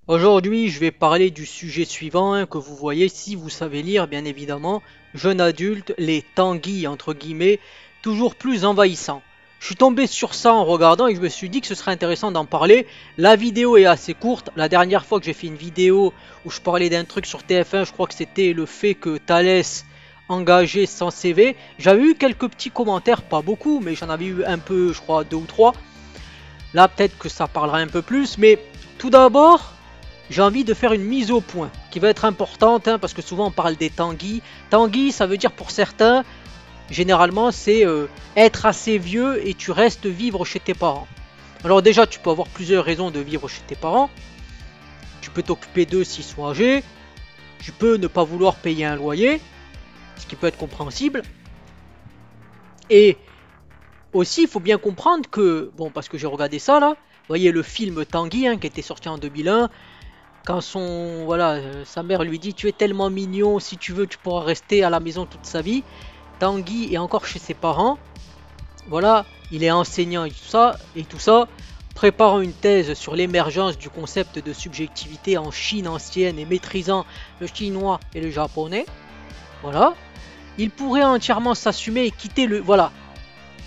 Aujourd'hui, je vais parler du sujet suivant que vous voyez si vous savez lire, bien évidemment. Jeune adulte, les tanguis, entre guillemets, toujours plus envahissants. Je suis tombé sur ça en regardant et je me suis dit que ce serait intéressant d'en parler. La vidéo est assez courte. La dernière fois que j'ai fait une vidéo où je parlais d'un truc sur TF1, je crois que c'était le fait que Thalès engagé sans CV. J'avais eu quelques petits commentaires, pas beaucoup, mais j'en avais eu un peu, je crois, deux ou trois. Là, peut-être que ça parlera un peu plus, mais tout d'abord, j'ai envie de faire une mise au point qui va être importante parce que souvent on parle des tanguis. Tanguis, ça veut dire pour certains, généralement, c'est être assez vieux et tu restes vivre chez tes parents. Alors déjà, tu peux avoir plusieurs raisons de vivre chez tes parents. Tu peux t'occuper d'eux s'ils sont âgés. Tu peux ne pas vouloir payer un loyer, ce qui peut être compréhensible. Et aussi, il faut bien comprendre que, bon, parce que j'ai regardé ça là, vous voyez le film Tanguy qui était sorti en 2001. Quand sa mère lui dit tu es tellement mignon, si tu veux tu pourras rester à la maison toute sa vie. Tanguy est encore chez ses parents. Voilà, il est enseignant et tout ça, préparant une thèse sur l'émergence du concept de subjectivité en Chine ancienne et maîtrisant le chinois et le japonais. Voilà, il pourrait entièrement s'assumer et quitter le... Voilà,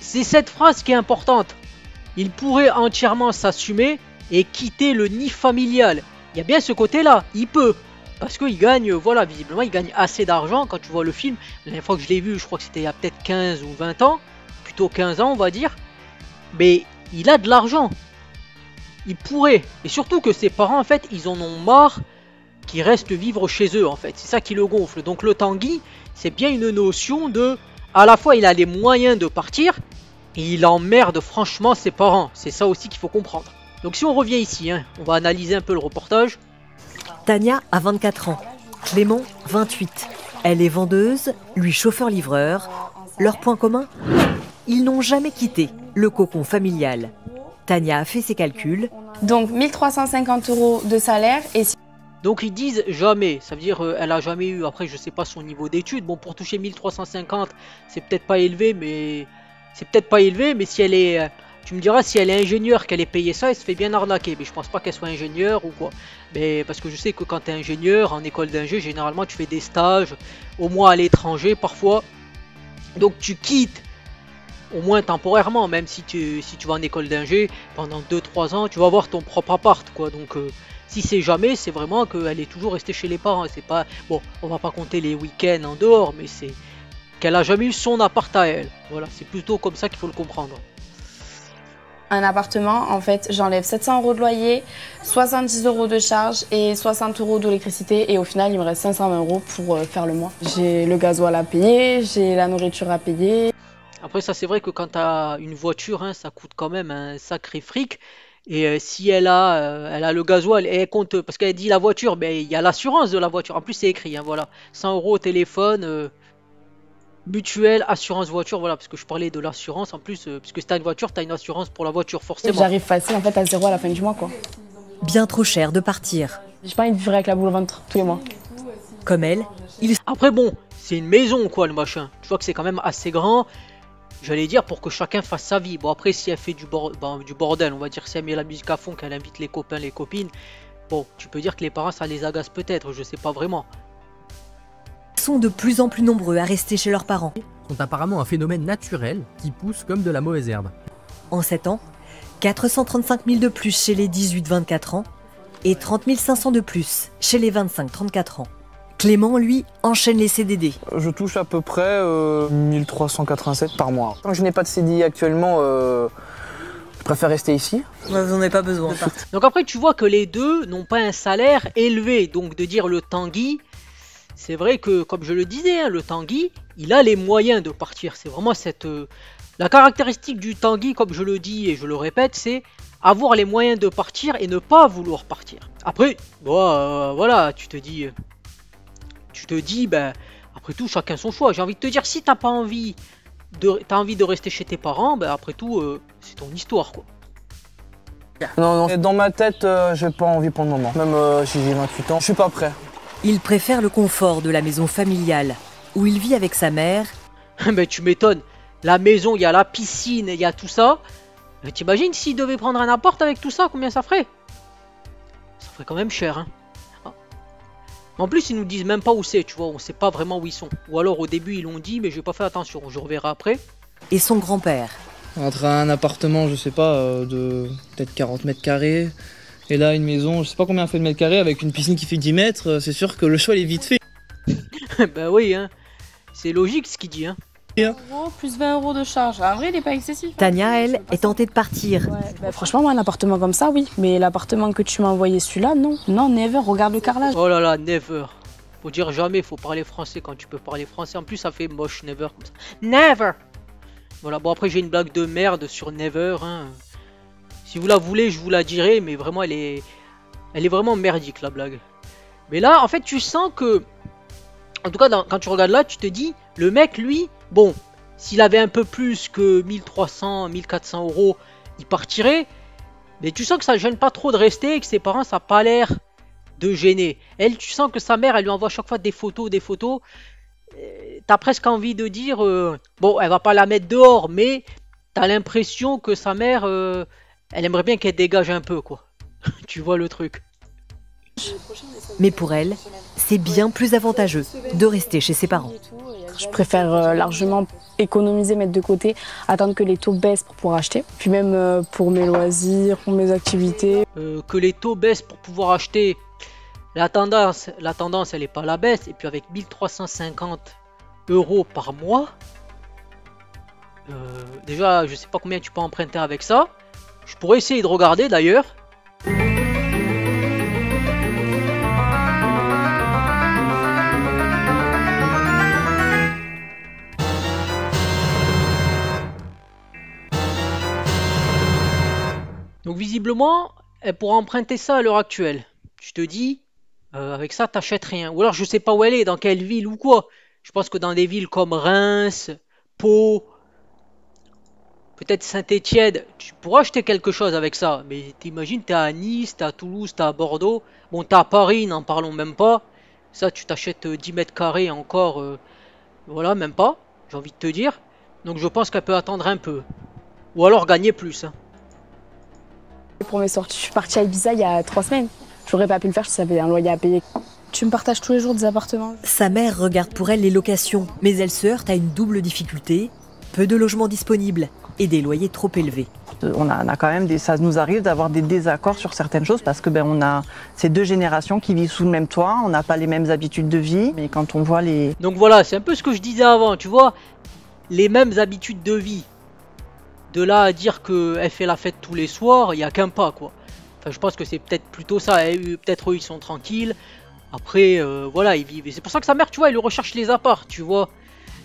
c'est cette phrase qui est importante. Il pourrait entièrement s'assumer et quitter le nid familial. Il y a bien ce côté-là, il peut. Parce qu'il gagne, voilà, visiblement, il gagne assez d'argent quand tu vois le film. La dernière fois que je l'ai vu, je crois que c'était il y a peut-être 15 ou 20 ans. Plutôt 15 ans, on va dire. Mais il a de l'argent. Il pourrait. Et surtout que ses parents, en fait, ils en ont marre qu'ils restent vivre chez eux, en fait. C'est ça qui le gonfle. Donc le Tanguy, c'est bien une notion de... À la fois, il a les moyens de partir, et il emmerde franchement ses parents. C'est ça aussi qu'il faut comprendre. Donc si on revient ici, on va analyser un peu le reportage. Tania a 24 ans, Clément 28. Elle est vendeuse, lui chauffeur-livreur. Leur point commun ? Ils n'ont jamais quitté le cocon familial. Tania a fait ses calculs. Donc 1350 € de salaire et... Donc ils disent jamais, ça veut dire elle a jamais eu, après je sais pas son niveau d'études. Bon, pour toucher 1350, c'est peut-être pas élevé, mais... si elle est... Tu me diras, si elle est ingénieure, qu'elle est payée ça, elle se fait bien arnaquer. Mais je pense pas qu'elle soit ingénieure ou quoi. Mais parce que je sais que quand tu es ingénieur, en école d'ingé, généralement tu fais des stages, au moins à l'étranger parfois. Donc tu quittes, au moins temporairement, même si tu vas en école d'ingé, pendant 2-3 ans, tu vas avoir ton propre appart, quoi. Donc si c'est jamais, c'est vraiment qu'elle est toujours restée chez les parents. C'est pas... Bon, on va pas compter les week-ends en dehors, mais c'est qu'elle a jamais eu son appart à elle. Voilà, c'est plutôt comme ça qu'il faut le comprendre. Un appartement, en fait, j'enlève 700 € de loyer, 70 € de charge et 60 € d'électricité. Et au final, il me reste 520 € pour faire le mois. J'ai le gasoil à payer, j'ai la nourriture à payer. Après, ça, c'est vrai que quand tu as une voiture, ça coûte quand même un sacré fric. Et si elle a le gasoil et elle compte, parce qu'elle dit la voiture, mais il y a l'assurance de la voiture. En plus, c'est écrit, voilà. 100 € au téléphone. Mutuelle, assurance voiture, voilà, parce que je parlais de l'assurance en plus, parce que si t'as une voiture, t'as une assurance pour la voiture, forcément. J'arrive facile en fait à 0 à la fin du mois, quoi. Bien trop cher de partir. J'ai pas envie de vivre avec la boule au ventre tous les mois. Comme elle, il... Après bon, c'est une maison quoi le machin, tu vois que c'est quand même assez grand, j'allais dire pour que chacun fasse sa vie. Bon après si elle fait du bordel, on va dire si elle met la musique à fond, qu'elle invite les copains, les copines, bon, tu peux dire que les parents ça les agace peut-être, je sais pas vraiment. sont de plus en plus nombreux à rester chez leurs parents. Sont apparemment un phénomène naturel qui pousse comme de la mauvaise herbe. En 7 ans, 435 000 de plus chez les 18-24 ans et 30 500 de plus chez les 25-34 ans. Clément, lui, enchaîne les CDD. Je touche à peu près 1387 par mois. Tant que je n'ai pas de CDI actuellement, je préfère rester ici. Vous n'en avez pas besoin. Donc après, tu vois que les deux n'ont pas un salaire élevé. Donc de dire le Tanguy, c'est vrai que, comme je le disais, le Tanguy, il a les moyens de partir. C'est vraiment cette... La caractéristique du Tanguy, comme je le dis et je le répète, c'est avoir les moyens de partir et ne pas vouloir partir. Après, bon, voilà, tu te dis, ben, après tout, chacun son choix. J'ai envie de te dire, si t'as pas envie de rester chez tes parents, ben après tout, c'est ton histoire, quoi. Non, dans ma tête, j'ai pas envie pour le moment. Même si j'ai 28 ans, je suis pas prêt. Il préfère le confort de la maison familiale, où il vit avec sa mère. Ben tu m'étonnes, la maison, il y a la piscine, il y a tout ça. T'imagines s'il devait prendre un appart avec tout ça, combien ça ferait? Ça ferait quand même cher, hein. Ah. En plus, ils nous disent même pas où c'est, tu vois. On sait pas vraiment où ils sont. Ou alors, au début, ils l'ont dit, mais j'ai pas fait attention. Je reverrai après. Et son grand-père. Entre un appartement, je sais pas, de peut-être 40 mètres carrés, et là une maison, je sais pas combien fait de mètres carrés, avec une piscine qui fait 10 mètres, c'est sûr que le choix il est vite fait. Bah oui, hein. C'est logique ce qu'il dit, hein. Euros plus 20 € de charge. En vrai, il n'est pas excessif. Tania, elle, est tentée de partir. Ouais, bah, franchement, moi, un appartement comme ça, oui. Mais l'appartement que tu m'as envoyé, celui-là, non. Non, never, regarde le carrelage. Oh là là, never. Faut dire jamais, faut parler français quand tu peux parler français. En plus, ça fait moche, never comme ça. Never! Voilà, bon, après, j'ai une blague de merde sur never, hein. Si vous la voulez, je vous la dirai, mais vraiment, elle est vraiment merdique, la blague. Mais là, en fait, tu sens que, en tout cas, quand tu regardes là, tu te dis, le mec, lui, bon, s'il avait un peu plus que 1300, 1400 €, il partirait. Mais tu sens que ça gêne pas trop de rester et que ses parents, ça n'a pas l'air de gêner. Elle, tu sens que sa mère, elle lui envoie chaque fois des photos, des photos. T'as presque envie de dire, bon, elle va pas la mettre dehors, mais t'as l'impression que sa mère, elle aimerait bien qu'elle dégage un peu, quoi. Tu vois le truc. Mais pour elle, c'est bien plus avantageux de rester chez ses parents. Je préfère largement économiser, mettre de côté, attendre que les taux baissent pour pouvoir acheter. Puis même pour mes loisirs, pour mes activités. Que les taux baissent pour pouvoir acheter. La tendance, elle n'est pas à la baisse. Et puis avec 1350 € par mois, déjà, je sais pas combien tu peux emprunter avec ça. Je pourrais essayer de regarder d'ailleurs. Donc visiblement, elle pourra emprunter ça à l'heure actuelle. Tu te dis, avec ça, t'achètes rien. Ou alors je sais pas où elle est, dans quelle ville ou quoi. Je pense que dans des villes comme Reims, Pau, peut-être Saint-Étienne, tu pourras acheter quelque chose avec ça. Mais t'imagines, t'es à Nice, t'es à Toulouse, t'es à Bordeaux. Bon, t'es à Paris, n'en parlons même pas. Ça, tu t'achètes 10 mètres carrés encore. Voilà, même pas, j'ai envie de te dire. Donc je pense qu'elle peut attendre un peu. Ou alors gagner plus, hein. Pour mes sorties, je suis partie à Ibiza il y a 3 semaines. J'aurais pas pu le faire, ça avait un loyer à payer. Tu me partages tous les jours des appartements. Sa mère regarde pour elle les locations, mais elle se heurte à une double difficulté. Peu de logements disponibles et des loyers trop élevés. On a quand même ça nous arrive d'avoir des désaccords sur certaines choses parce que on a ces deux générations qui vivent sous le même toit, on n'a pas les mêmes habitudes de vie, mais quand on voit les... Donc voilà, c'est un peu ce que je disais avant, tu vois, les mêmes habitudes de vie. De là à dire qu'elle fait la fête tous les soirs, il n'y a qu'un pas, quoi. Enfin, je pense que c'est peut-être plutôt ça. Peut-être eux, ils sont tranquilles. Après, voilà, ils vivent. Et c'est pour ça que sa mère, tu vois, elle lui recherche les apparts, tu vois.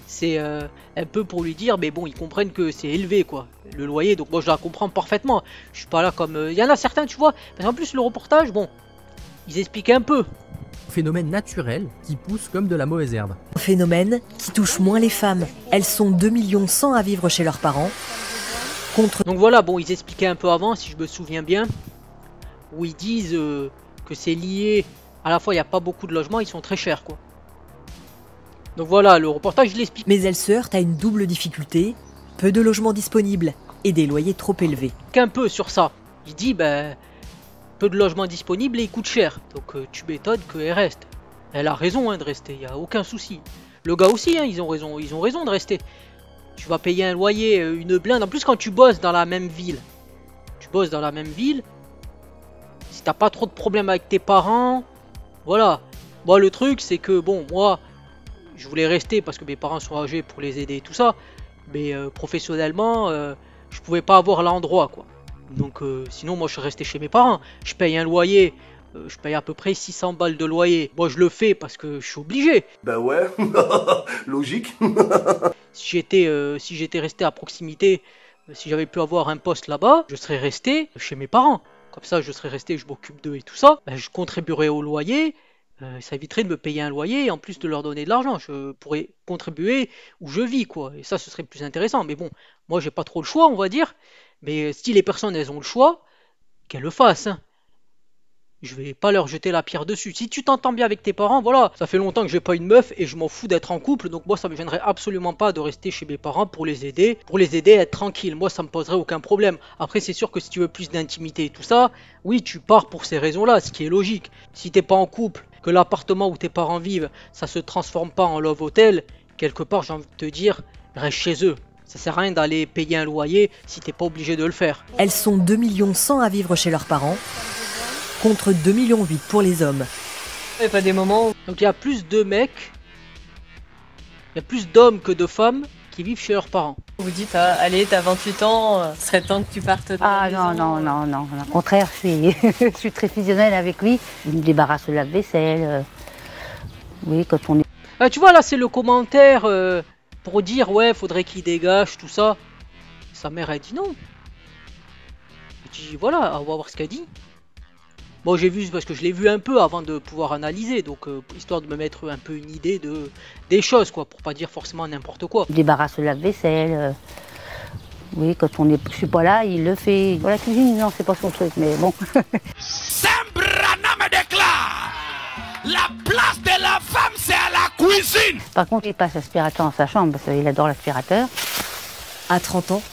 C'est un peu pour lui dire, mais bon, ils comprennent que c'est élevé, quoi, le loyer. Donc moi, je la comprends parfaitement. Je suis pas là comme... Il y en a certains, tu vois. Parce qu'en plus, le reportage, bon, ils expliquent un peu. Phénomène naturel qui pousse comme de la mauvaise herbe. Un phénomène qui touche moins les femmes. Elles sont 2,1 millions à vivre chez leurs parents. Donc voilà, bon, ils expliquaient un peu avant, si je me souviens bien, où ils disent que c'est lié, à la fois il n'y a pas beaucoup de logements, ils sont très chers, quoi. Donc voilà, le reportage il l'explique. Mais elle se heurte à une double difficulté, peu de logements disponibles et des loyers trop élevés. Un peu sur ça, il dit, ben, peu de logements disponibles et ils coûtent cher, donc tu m'étonnes qu'elle reste. Elle a raison, hein, de rester, il n'y a aucun souci. Le gars aussi, hein, ils ont raison de rester. Tu vas payer un loyer, une blinde. En plus, quand tu bosses dans la même ville, si t'as pas trop de problèmes avec tes parents, voilà. Moi, le truc, c'est que, bon, moi, je voulais rester parce que mes parents sont âgés pour les aider et tout ça. Mais professionnellement, je pouvais pas avoir l'endroit, quoi. Donc, sinon, moi, je suis resté chez mes parents. Je paye un loyer. Je paye à peu près 600 balles de loyer. Moi, je le fais parce que je suis obligé. Ben ouais, logique. Si j'étais resté à proximité, si j'avais pu avoir un poste là-bas, je serais resté chez mes parents. Comme ça, je serais resté, je m'occupe d'eux et tout ça. Ben, je contribuerais au loyer. Ça éviterait de me payer un loyer et en plus de leur donner de l'argent. Je pourrais contribuer où je vis, quoi. Et ça, ce serait plus intéressant. Mais bon, moi, j'ai pas trop le choix, on va dire. Mais si les personnes, elles ont le choix, qu'elles le fassent, hein. je vais pas leur jeter la pierre dessus. Si tu t'entends bien avec tes parents, voilà, ça fait longtemps que j'ai pas une meuf et je m'en fous d'être en couple, donc moi ça me gênerait absolument pas de rester chez mes parents pour les aider à être tranquille. Moi ça me poserait aucun problème. Après c'est sûr que si tu veux plus d'intimité et tout ça, oui tu pars pour ces raisons-là, ce qui est logique. Si t'es pas en couple, que l'appartement où tes parents vivent, ça se transforme pas en love hotel, quelque part j'ai envie de te dire, reste chez eux. Ça sert à rien d'aller payer un loyer si t'es pas obligé de le faire. Elles sont 2,1 millions à vivre chez leurs parents, contre 2,8 millions pour les hommes. Il n'y a pas des moments où... Donc il y a plus de mecs, il y a plus d'hommes que de femmes qui vivent chez leurs parents. Vous dites, allez, t'as 28 ans, ce serait temps que tu partes de la maison. Non. Au contraire, je suis très fusionnelle avec lui. Il me débarrasse de la vaisselle. Oui, quand on est... Tu vois, là, c'est le commentaire pour dire, ouais, faudrait qu'il dégage, tout ça. Sa mère, elle dit non. Elle dit, voilà, on va voir ce qu'elle dit. Bon, j'ai vu, parce que je l'ai vu un peu avant de pouvoir analyser, donc histoire de me mettre un peu une idée des choses, quoi, pour pas dire forcément n'importe quoi. Il débarrasse de la vaisselle. Oui, quand je suis pas là, il le fait. Pour la cuisine, non, c'est pas son truc, mais bon. Sembrana me déclare, la place de la femme, c'est à la cuisine. Par contre, il passe l'aspirateur dans sa chambre, parce qu'il adore l'aspirateur. À 30 ans.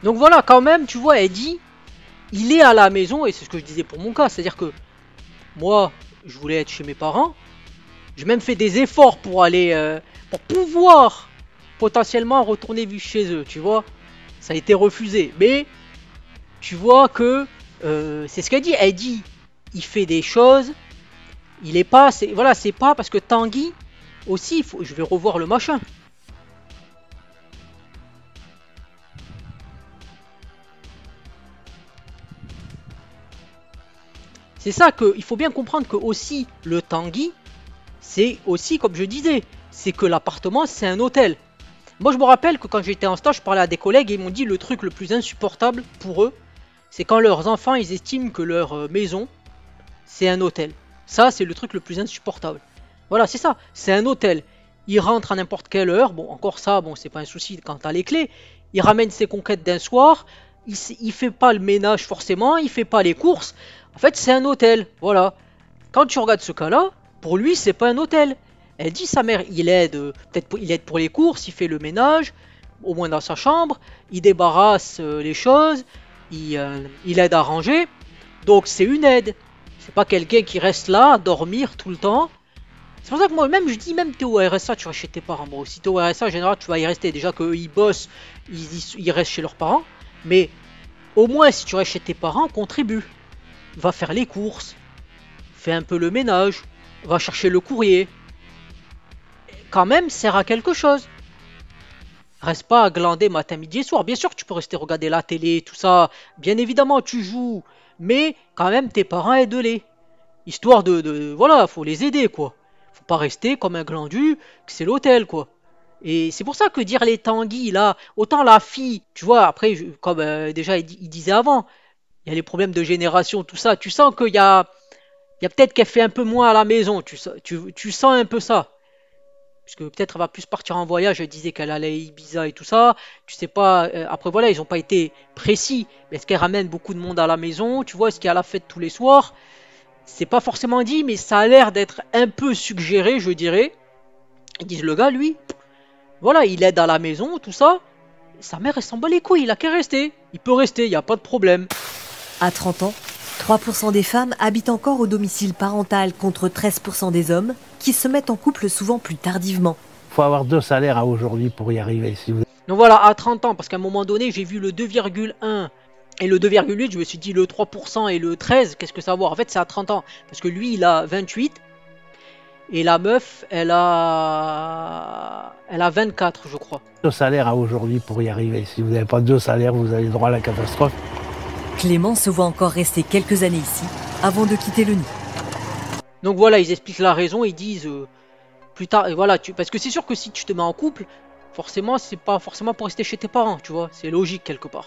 Donc voilà, quand même, tu vois, elle dit... Il est à la maison, et c'est ce que je disais pour mon cas, c'est-à-dire que moi, je voulais être chez mes parents, j'ai même fait des efforts pour aller, pour pouvoir potentiellement retourner vivre chez eux, tu vois. Ça a été refusé, mais tu vois que c'est ce qu'elle dit. Elle dit, il fait des choses, il est pas, voilà, c'est pas parce que Tanguy aussi, je vais revoir le machin. C'est ça qu'il faut bien comprendre que aussi le Tanguy, c'est aussi comme je disais, c'est que l'appartement c'est un hôtel. Moi je me rappelle que quand j'étais en stage, je parlais à des collègues et ils m'ont dit le truc le plus insupportable pour eux, c'est quand leurs enfants ils estiment que leur maison c'est un hôtel. Ça c'est le truc le plus insupportable. Voilà c'est ça, c'est un hôtel. Il rentre à n'importe quelle heure, bon encore ça, bon c'est pas un souci quand t'as les clés. Il ramène ses conquêtes d'un soir, il fait pas le ménage forcément, il fait pas les courses. En fait, c'est un hôtel, voilà. Quand tu regardes ce cas-là, pour lui, c'est pas un hôtel. Elle dit sa mère, il aide, peut-être il aide pour les courses, il fait le ménage, au moins dans sa chambre, il débarrasse les choses, il aide à ranger. Donc c'est une aide. C'est pas quelqu'un qui reste là à dormir tout le temps. C'est pour ça que moi-même, je dis, même t'es au RSA, tu vas chez tes parents. Bon, si t'es au RSA, en général, tu vas y rester. Déjà qu'eux, ils bossent, ils restent chez leurs parents. Mais au moins, si tu restes chez tes parents, contribue. Va faire les courses, fais un peu le ménage, va chercher le courrier. Quand même, sert à quelque chose. Reste pas à glander matin, midi et soir. Bien sûr que tu peux rester regarder la télé, tout ça. Bien évidemment, tu joues. Mais quand même, tes parents aide-les. Histoire voilà, faut les aider, quoi. Faut pas rester comme un glandu, que c'est l'hôtel, quoi. Et c'est pour ça que dire les Tanguy, là, autant la fille, tu vois, après, comme déjà il disait avant, il y a les problèmes de génération, tout ça. Tu sens qu'il y a peut-être qu'elle fait un peu moins à la maison. Tu sens un peu ça. Parce que peut-être elle va plus partir en voyage. Elle disait qu'elle allait à Ibiza et tout ça. Tu sais pas. Après voilà, ils n'ont pas été précis. Mais est-ce qu'elle ramène beaucoup de monde à la maison? Tu vois, est-ce qu'il y a la fête tous les soirs? C'est pas forcément dit, mais ça a l'air d'être un peu suggéré, je dirais. Ils disent le gars, lui, voilà, il aide à la maison, tout ça. Sa mère, elle s'en bat les couilles. Il a qu'à rester. Il peut rester, il n'y a pas de problème. À 30 ans, 3% des femmes habitent encore au domicile parental contre 13% des hommes qui se mettent en couple souvent plus tardivement. Il faut avoir 2 salaires aujourd'hui pour y arriver. Si vous... Donc voilà, à 30 ans, parce qu'à un moment donné, j'ai vu le 2,1 et le 2,8, je me suis dit le 3% et le 13, qu'est-ce que ça va voir? En fait, c'est à 30 ans, parce que lui, il a 28 et la meuf, elle a 24, je crois. 2 salaires aujourd'hui pour y arriver. Si vous n'avez pas 2 salaires, vous avez droit à la catastrophe. Clément se voit encore rester quelques années ici, avant de quitter le nid. Donc voilà, ils expliquent la raison, ils disent plus tard, et voilà, parce que c'est sûr que si tu te mets en couple, forcément, c'est pas forcément pour rester chez tes parents, tu vois, c'est logique quelque part.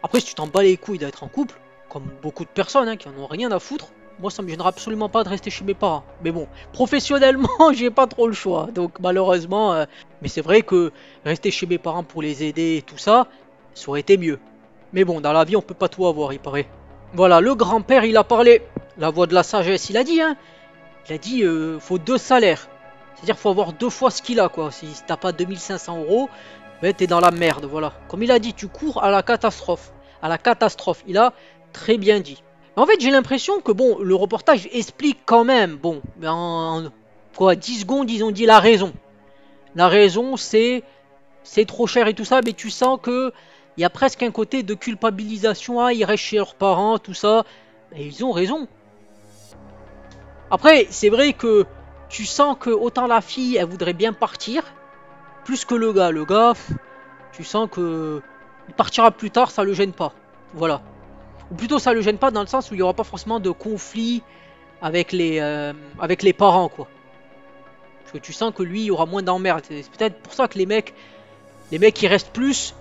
Après, si tu t'en bats les couilles d'être en couple, comme beaucoup de personnes qui en ont rien à foutre, moi ça me gênera absolument pas de rester chez mes parents. Mais bon, professionnellement, j'ai pas trop le choix, donc malheureusement, mais c'est vrai que rester chez mes parents pour les aider et tout ça, ça aurait été mieux. Mais bon, dans la vie, on peut pas tout avoir, il paraît. Voilà, le grand-père, il a parlé. la voix de la sagesse, il a dit, hein. Il a dit, faut 2 salaires. C'est-à-dire, faut avoir 2 fois ce qu'il a, quoi. Si t'as pas 2500 €, ben t'es dans la merde, voilà. Comme il a dit, tu cours à la catastrophe. À la catastrophe, il a très bien dit. En fait, j'ai l'impression que, bon, le reportage explique quand même, bon, en quoi, 10 secondes, ils ont dit la raison. La raison, c'est trop cher et tout ça, mais tu sens que il y a presque un côté de culpabilisation, hein, ils restent chez leurs parents, tout ça. Et ils ont raison. Après, c'est vrai que tu sens que autant la fille, elle voudrait bien partir, plus que le gars. Le gars, tu sens que il partira plus tard, ça le gêne pas. Voilà. Ou plutôt, ça le gêne pas dans le sens où il n'y aura pas forcément de conflit avec les parents, quoi. Parce que tu sens que lui, il y aura moins d'emmerdes. C'est peut-être pour ça que les mecs, ils restent plus.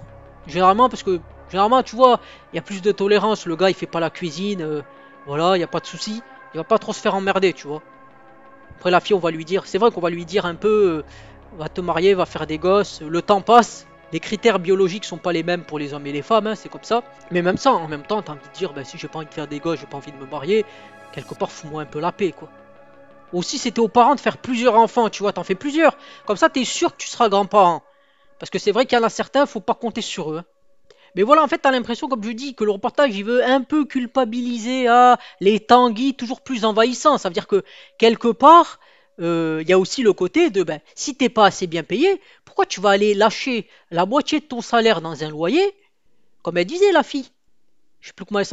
Généralement, parce que, généralement, tu vois, il y a plus de tolérance. Le gars, il fait pas la cuisine. Voilà, il n'y a pas de souci. Il va pas trop se faire emmerder, tu vois. Après, la fille, on va lui dire... C'est vrai qu'on va lui dire un peu... va te marier, va faire des gosses. Le temps passe. Les critères biologiques sont pas les mêmes pour les hommes et les femmes, hein, c'est comme ça. Mais même ça, en même temps, t'as envie de dire... Ben, si j'ai pas envie de faire des gosses, j'ai pas envie de me marier... Quelque part, fous-moi un peu la paix, quoi. Aussi, c'était aux parents de faire plusieurs enfants, tu vois. T'en fais plusieurs. Comme ça, t'es sûr que tu seras grand-parent. Parce que c'est vrai qu'il y en a certains, faut pas compter sur eux, hein. Mais voilà, en fait, t'as l'impression, comme je dis, que le reportage, il veut un peu culpabiliser les Tanguy toujours plus envahissants. Ça veut dire que, quelque part, il y a aussi le côté de, ben, si t'es pas assez bien payé, pourquoi tu vas aller lâcher la moitié de ton salaire dans un loyer, comme elle disait, la fille. Je sais plus comment elle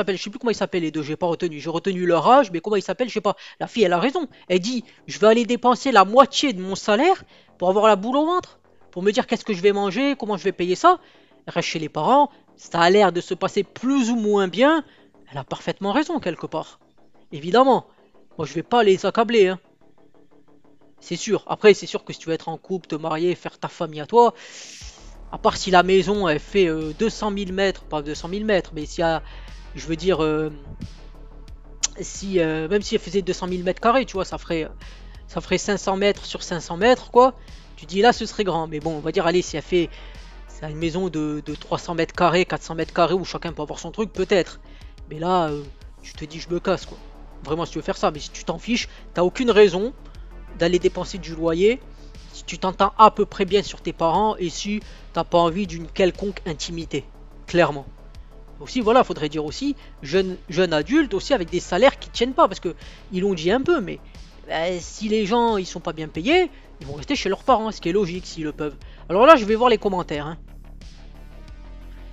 s'appelle les deux, j'ai pas retenu. J'ai retenu leur âge, mais comment ils s'appellent, je sais pas. La fille, elle a raison. Elle dit, je vais aller dépenser la moitié de mon salaire pour avoir la boule au ventre, pour me dire qu'est-ce que je vais manger, comment je vais payer ça. Elle reste chez les parents. Ça a l'air de se passer plus ou moins bien. Elle a parfaitement raison, quelque part. Évidemment. Moi, je vais pas les accabler, hein. C'est sûr. Après, c'est sûr que si tu veux être en couple, te marier, faire ta famille à toi, à part si la maison, elle fait 200 000 mètres, pas 200 000 mètres, mais s'il y a, je veux dire, même si elle faisait 200 000 mètres carrés, tu vois, ça ferait 500 mètres sur 500 mètres, quoi. Tu dis là, ce serait grand. Mais bon, on va dire, allez, si elle fait... C'est une maison de 300 mètres carrés, 400 mètres carrés où chacun peut avoir son truc, peut-être. Mais là, tu te dis, je me casse, quoi. Vraiment, si tu veux faire ça. Mais si tu t'en fiches, t'as aucune raison d'aller dépenser du loyer. Si tu t'entends à peu près bien sur tes parents et si t'as pas envie d'une quelconque intimité. Clairement. Aussi, voilà, faudrait dire aussi, jeune adulte aussi avec des salaires qui tiennent pas. Parce que ils l'ont dit un peu, mais si les gens, ils sont pas bien payés, ils vont rester chez leurs parents, ce qui est logique s'ils le peuvent. Alors là, je vais voir les commentaires, hein.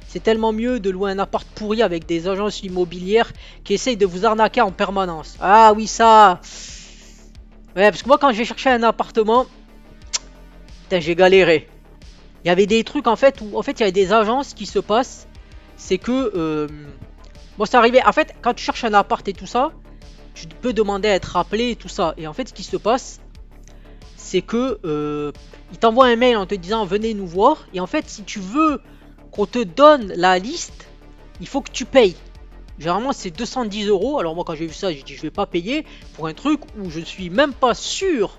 C'est tellement mieux de louer un appart pourri avec des agences immobilières qui essayent de vous arnaquer en permanence. Ah oui, ça. Ouais, parce que moi, quand j'ai cherché un appartement, putain, j'ai galéré. Il y avait des trucs, en fait, où, en fait, il y avait des agences qui se passent. C'est que, bon, c'est arrivé. En fait, quand tu cherches un appart et tout ça, tu peux demander à être rappelé et tout ça. Et en fait, ce qui se passe, c'est que ils t'envoient un mail en te disant venez nous voir. Et en fait, si tu veux qu'on te donne la liste, il faut que tu payes. Généralement, c'est 210 €. Alors moi, quand j'ai vu ça, j'ai dit je vais pas payer pour un truc où je suis même pas sûr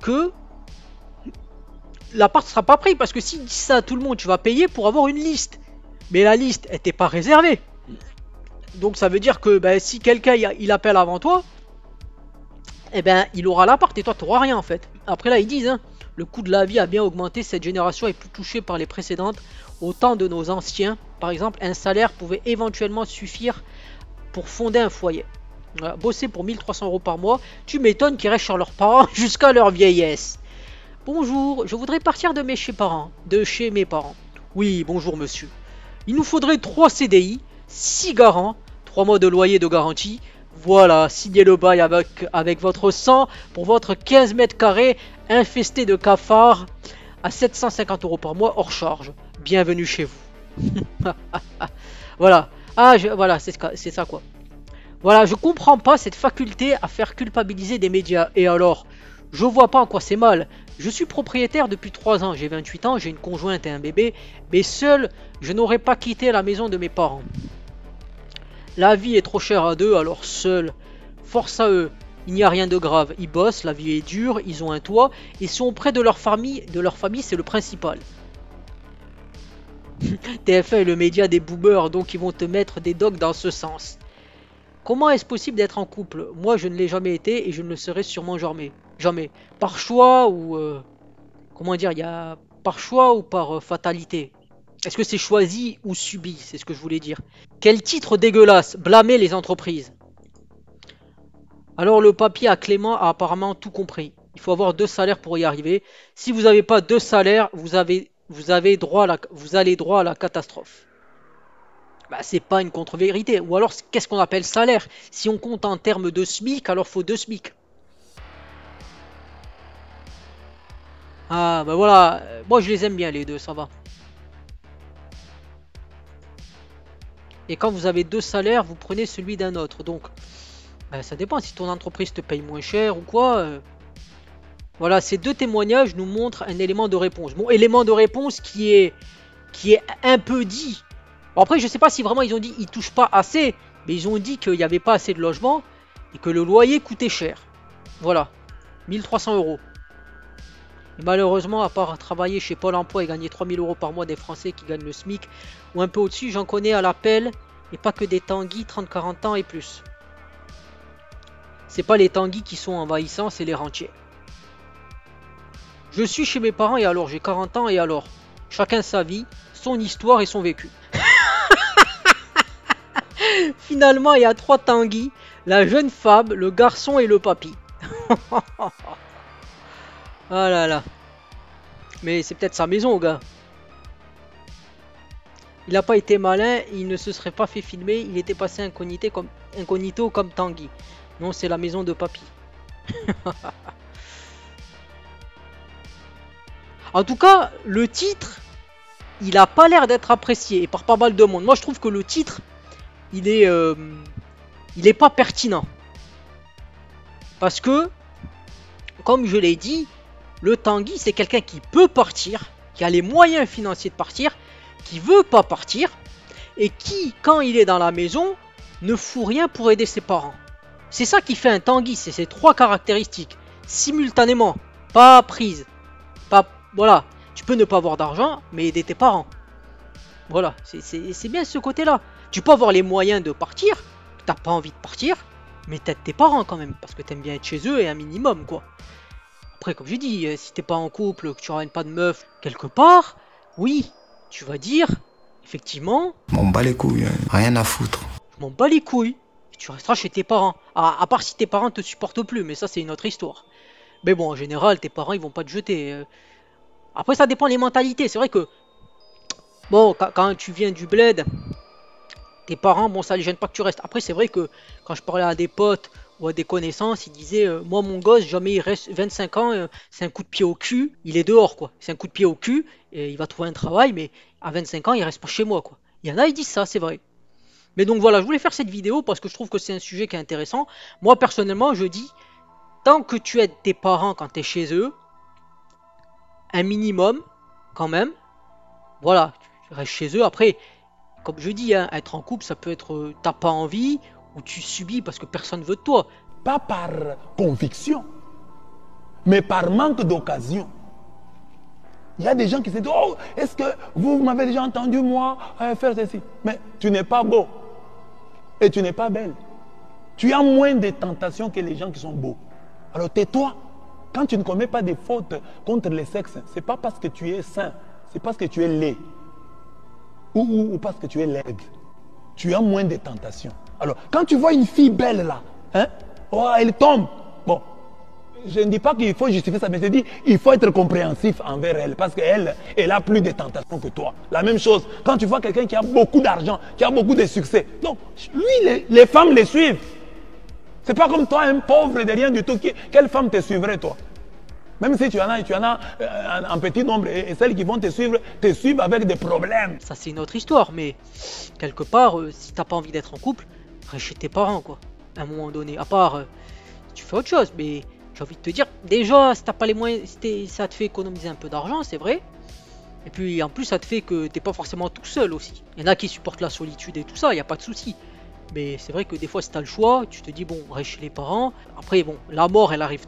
que l'appart sera pas pris. Parce que s'ils disent ça à tout le monde, tu vas payer pour avoir une liste. Mais la liste n'était pas réservée. Donc ça veut dire que ben, si quelqu'un il appelle avant toi, eh ben il aura l'appart et toi tu n'auras rien en fait. Après là ils disent, hein, le coût de la vie a bien augmenté, cette génération est plus touchée par les précédentes. Au temps de nos anciens, par exemple, un salaire pouvait éventuellement suffire pour fonder un foyer. Voilà, bosser pour 1300 € par mois, tu m'étonnes qu'ils restent chez leurs parents jusqu'à leur vieillesse. Bonjour, je voudrais partir de chez mes parents. Oui, bonjour monsieur. Il nous faudrait 3 CDI, 6 garants, 3 mois de loyer de garantie. Voilà, signez le bail avec votre sang pour votre 15 mètres carrés infesté de cafards à 750 € par mois hors charge. Bienvenue chez vous. Voilà. Ah, voilà, c'est ça quoi. Voilà, je comprends pas cette faculté à faire culpabiliser des médias. Et alors, je vois pas en quoi c'est mal. Je suis propriétaire depuis 3 ans, j'ai 28 ans, j'ai une conjointe et un bébé, mais seul, je n'aurais pas quitté la maison de mes parents. La vie est trop chère à deux, alors seul. Force à eux, il n'y a rien de grave. Ils bossent, la vie est dure, ils ont un toit, ils sont auprès de leur famille c'est le principal. TF1 est le média des boomers, donc ils vont te mettre des docs dans ce sens. Comment est-ce possible d'être en couple? Moi, je ne l'ai jamais été et je ne le serai sûrement jamais. Jamais. Par choix ou... comment dire, il y a... Par choix ou par fatalité? Est-ce que c'est choisi ou subi? C'est ce que je voulais dire. Quel titre dégueulasse! Blâmer les entreprises. Alors le papier à Clément a apparemment tout compris. Il faut avoir 2 salaires pour y arriver. Si vous n'avez pas 2 salaires, vous allez droit à la catastrophe. Bah, c'est pas une contre-vérité. Ou alors, qu'est-ce qu'on appelle salaire? Si on compte en termes de SMIC, alors faut 2 SMIC. Ah, bah voilà. Moi, je les aime bien, les deux, ça va. Et quand vous avez 2 salaires, vous prenez celui d'un autre. Donc, bah, ça dépend si ton entreprise te paye moins cher ou quoi. Voilà, ces 2 témoignages nous montrent un élément de réponse. Bon, élément de réponse qui est un peu dit. Bon, après, je sais pas si vraiment ils ont dit ils touchent pas assez, mais ils ont dit qu'il n'y avait pas assez de logements et que le loyer coûtait cher. Voilà, 1300 €. Et malheureusement, à part travailler chez Pôle emploi et gagner 3000 € par mois des Français qui gagnent le SMIC ou un peu au-dessus, j'en connais à l'appel et pas que des Tanguy 30-40 ans et plus. C'est pas les Tanguy qui sont envahissants, c'est les rentiers. Je suis chez mes parents et alors j'ai 40 ans et alors chacun sa vie, son histoire et son vécu. Finalement, il y a 3 Tanguy, la jeune femme, le garçon et le papy. Ah là là. Mais c'est peut-être sa maison, gars. Il n'a pas été malin, il ne se serait pas fait filmer, il était passé incognito comme Tanguy. Non, c'est la maison de papy. En tout cas, le titre, il a pas l'air d'être apprécié par pas mal de monde. Moi, je trouve que le titre, il est pas pertinent. Parce que, comme je l'ai dit, le Tanguy, c'est quelqu'un qui peut partir, qui a les moyens financiers de partir, qui veut pas partir, et qui, quand il est dans la maison, ne fout rien pour aider ses parents. C'est ça qui fait un Tanguy, c'est ces 3 caractéristiques, simultanément, pas prises, pas... Voilà, tu peux ne pas avoir d'argent, mais aider tes parents. Voilà, c'est bien ce côté-là. Tu peux avoir les moyens de partir, t'as pas envie de partir, mais t'aides tes parents quand même, parce que t'aimes bien être chez eux et un minimum, quoi. Après, comme j'ai dit, si t'es pas en couple, que tu ramènes pas de meuf quelque part, oui, tu vas dire, effectivement... M'en bats les couilles, rien à foutre. Je m'en bats les couilles, et tu resteras chez tes parents. À part si tes parents te supportent plus, mais ça c'est une autre histoire. Mais bon, en général, tes parents, ils vont pas te jeter. Après, ça dépend des mentalités. C'est vrai que, bon, quand tu viens du bled, tes parents, bon, ça les gêne pas que tu restes. Après, c'est vrai que quand je parlais à des potes ou à des connaissances, ils disaient, moi, mon gosse, jamais il reste 25 ans, c'est un coup de pied au cul, il est dehors, quoi. C'est un coup de pied au cul, et il va trouver un travail, mais à 25 ans, il reste pas chez moi, quoi. Il y en a, ils disent ça, c'est vrai. Mais donc voilà, je voulais faire cette vidéo parce que je trouve que c'est un sujet qui est intéressant. Moi, personnellement, je dis, tant que tu aides tes parents quand tu es chez eux, un minimum, quand même, voilà, tu restes chez eux. Après, comme je dis, hein, être en couple, ça peut être t'as pas envie ou tu subis parce que personne veut de toi. Pas par conviction, mais par manque d'occasion. Il y a des gens qui se disent, oh, est-ce que vous m'avez déjà entendu, moi, faire ceci? Mais tu n'es pas beau et tu n'es pas belle. Tu as moins de tentations que les gens qui sont beaux. Alors tais-toi. Quand tu ne commets pas de fautes contre les sexes, ce n'est pas parce que tu es sain, c'est parce que tu es laid. Ou parce que tu es laide. Tu as moins de tentations. Alors, quand tu vois une fille belle là, hein, oh, elle tombe. Bon, je ne dis pas qu'il faut justifier ça, mais je dis il faut être compréhensif envers elle, parce qu'elle, elle a plus de tentations que toi. La même chose, quand tu vois quelqu'un qui a beaucoup d'argent, qui a beaucoup de succès, donc lui, les femmes les suivent. C'est pas comme toi, un pauvre de rien du tout. Quelle femme te suivrait, toi? Même si tu en as un petit nombre, et celles qui vont te suivent avec des problèmes. Ça, c'est une autre histoire, mais quelque part, si t'as pas envie d'être en couple, reste chez tes parents, quoi. À un moment donné, à part, si tu fais autre chose, mais j'ai envie de te dire, déjà, si t'as pas les moyens, ça te fait économiser un peu d'argent, c'est vrai. Et puis, en plus, ça te fait que t'es pas forcément tout seul aussi. Il y en a qui supportent la solitude et tout ça, il n'y a pas de souci. Mais c'est vrai que des fois, si tu as le choix, tu te dis, bon, reste chez les parents. Après, bon, la mort, elle arrive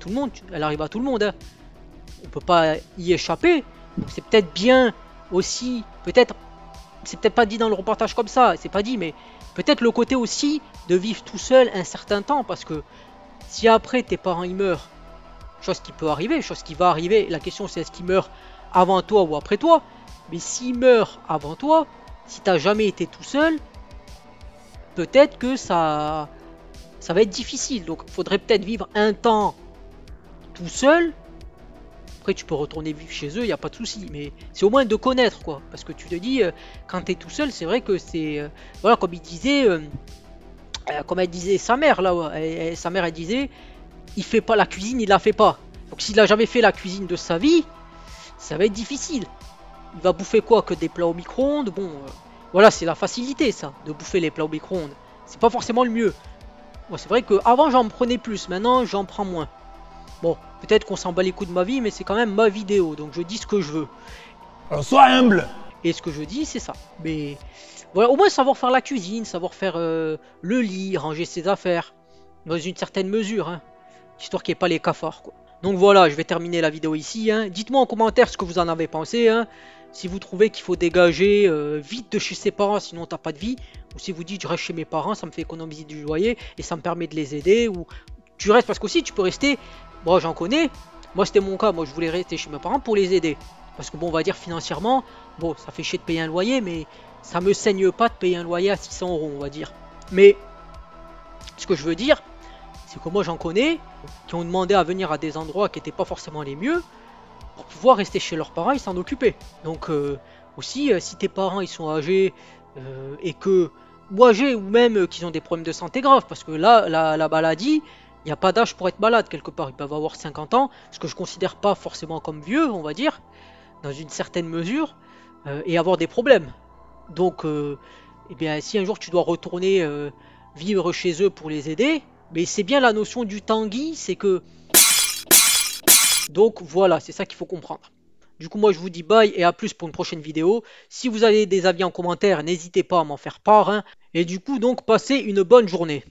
elle arrive à tout le monde. Hein. On peut pas y échapper. C'est peut-être bien aussi, c'est peut-être pas dit dans le reportage comme ça, c'est pas dit, mais Peut-être le côté aussi de vivre tout seul un certain temps, parce que si après tes parents ils meurent, chose qui peut arriver, chose qui va arriver, la question c'est est-ce qu'ils meurent avant toi ou après toi, mais s'ils meurent avant toi, si t'as jamais été tout seul, peut-être que ça va être difficile. Donc il faudrait peut-être vivre un temps tout seul. Après tu peux retourner vivre chez eux, il n'y a pas de souci, mais c'est au moins de connaître quoi, parce que tu te dis quand tu es tout seul, c'est vrai que c'est voilà, comme il disait comme elle disait sa mère là, sa mère elle disait il fait pas la cuisine, il la fait pas. Donc s'il a jamais fait la cuisine de sa vie, ça va être difficile. Il va bouffer quoi? Que des plats au micro-ondes. Bon voilà, c'est la facilité ça, de bouffer les plats au micro-ondes. C'est pas forcément le mieux. Moi c'est vrai que avant j'en prenais plus, maintenant j'en prends moins. Bon, peut-être qu'on s'en bat les coups de ma vie, mais c'est quand même ma vidéo, donc je dis ce que je veux. Alors sois humble. Et ce que je dis, c'est ça. Mais voilà, au moins savoir faire la cuisine, savoir faire le lit, ranger ses affaires, dans une certaine mesure, hein, histoire qu'il n'y ait pas les cafards, quoi. Donc voilà, je vais terminer la vidéo ici. Hein. Dites-moi en commentaire ce que vous en avez pensé. Hein. Si vous trouvez qu'il faut dégager vite de chez ses parents, sinon t'as pas de vie. Ou si vous dites je reste chez mes parents, ça me fait économiser du loyer et ça me permet de les aider. Ou tu restes parce qu'aussi tu peux rester. Bon, j'en connais. Moi c'était mon cas, moi je voulais rester chez mes parents pour les aider. Parce que bon, on va dire financièrement, bon ça fait chier de payer un loyer, mais ça me saigne pas de payer un loyer à 600 €, on va dire. Mais ce que je veux dire, c'est que moi j'en connais qui ont demandé à venir à des endroits qui n'étaient pas forcément les mieux pour pouvoir rester chez leurs parents et s'en occuper. Donc aussi, si tes parents ils sont âgés et que, ou âgés ou même qu'ils ont des problèmes de santé graves, parce que là, la maladie, il n'y a pas d'âge pour être malade quelque part. Ils peuvent avoir 50 ans, ce que je considère pas forcément comme vieux, on va dire, dans une certaine mesure, et avoir des problèmes. Donc, eh bien, si un jour tu dois retourner vivre chez eux pour les aider, mais c'est bien la notion du Tanguy, c'est que... Donc voilà, c'est ça qu'il faut comprendre. Du coup, moi je vous dis bye et à plus pour une prochaine vidéo. Si vous avez des avis en commentaire, n'hésitez pas à m'en faire part. Hein. Et du coup, donc, passez une bonne journée.